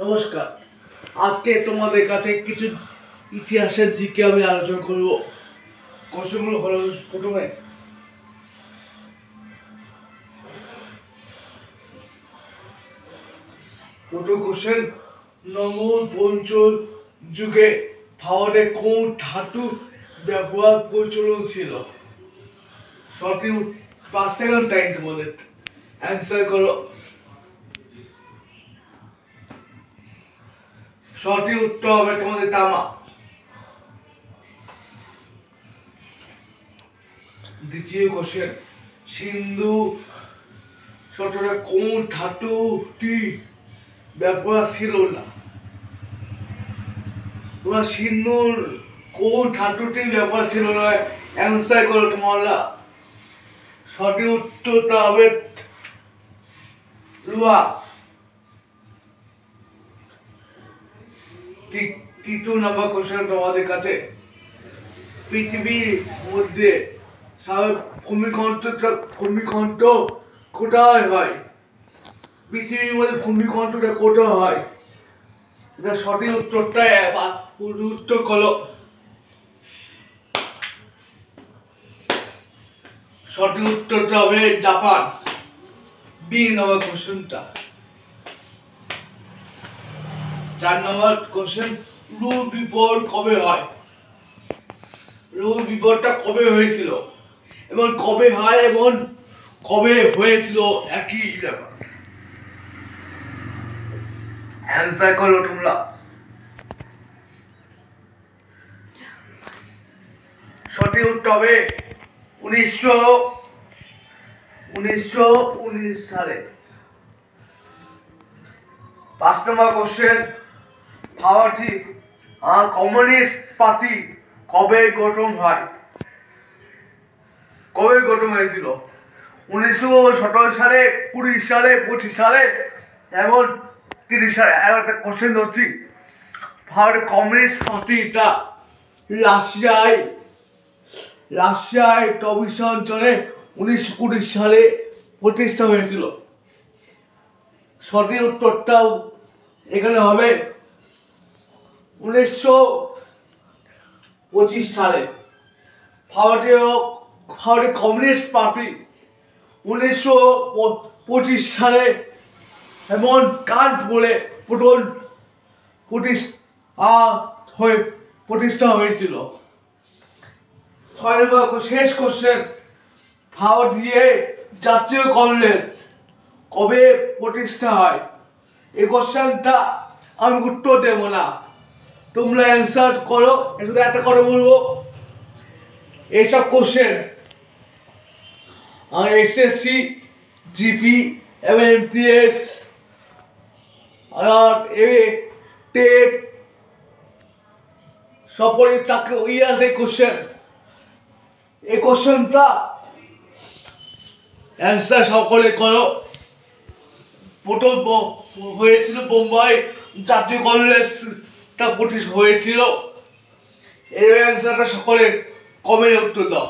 নমস্কার। আজকে তোমাদের কাছে কিছু ইতিহাসের দিকে আমি আলোচনা করব। কোশ্চেনগুলো হলো প্রথমে প্রথম কোশ্চেন, নমর পঞ্চম যুগে ভারতে কোন ধাতু ব্যবহার প্রচলন ছিল? সঠিক 5 সেকেন্ড টাইম তোমাদের অ্যান্সার করো। সঠিক উত্তর হবে তোমাদের তামা। দ্বিতীয় কোশ্চেন, সিন্ধু সভ্যতায় কোন ধাতুটি ব্যবহার ছিল না? তোমার সিন্ধুর কোন ধাতুটি ব্যবহার ছিল না অ্যান্সার করো তোমরা। সঠিক উত্তরটা হবে লোহা। তৃতীয় নাম্বার কোশ্চেন তোমাদের কাছে, পৃথিবীর মধ্যে ভূমিকম্প কোথায় হয়? পৃথিবীর মধ্যে ভূমিকম্পটা কোথায় হয়? এটা সঠিক উত্তরটা উত্তর করো। সঠিক উত্তরটা হবে জাপান। বি নম্বর কোশ্চেনটা। 4 নম্বর কোশ্চেন, লৌহ বিপ্লব কবে হয়? লৌহ বিপ্লবটা কবে হয়েছিল এবং কবে হয় এবং কবে হয়েছিল একই ব্যাপার। অ্যান্সার করো তোমরা। সঠিক উত্তর হবে 1919 সালে। 5 নম্বর কোশ্চেন, ভারতীয় কমিউনিস্ট পার্টি কবে গঠন হয়? কবে গঠন হয়েছিল? 1917 সালে, 20 সালে, 25 সালে এবং 30 সালে। একটা কোশ্চেন ধরছি, ভারতের কমিউনিস্ট পার্টিটা রাশিয়ায় টবিস অঞ্চলে 1920 সালে প্রতিষ্ঠা হয়েছিল। সঠিক উত্তরটাও এখানে হবে 1925 সালে। ভারতীয় কমিউনিস্ট পার্টি 1925 সালে এবং কানপুরে প্রতিষ্ঠা হয়েছিল। 6 নম্বর শেষ কোশ্চেন, ভারতীয় জাতীয় কংগ্রেস কবে প্রতিষ্ঠা হয়? এই কোশ্চেনটা আমি উত্তর দেব না, তোমরা অ্যান্সার করো। শুধু একটা কথা বলবো, এইসব কোশ্চেন এসএসসি, জিপি এবং এমটিএস আর টেট সকলের চাকরি আছে কোশ্চেন। এই কোশ্চেনটা অ্যান্সার সকলে করো। প্রথম হয়েছিল বোম্বাই জাতীয় কংগ্রেসটা হয়েছিল। এই অ্যান্সারটা সকলে কমেন্টে উত্তর দাও।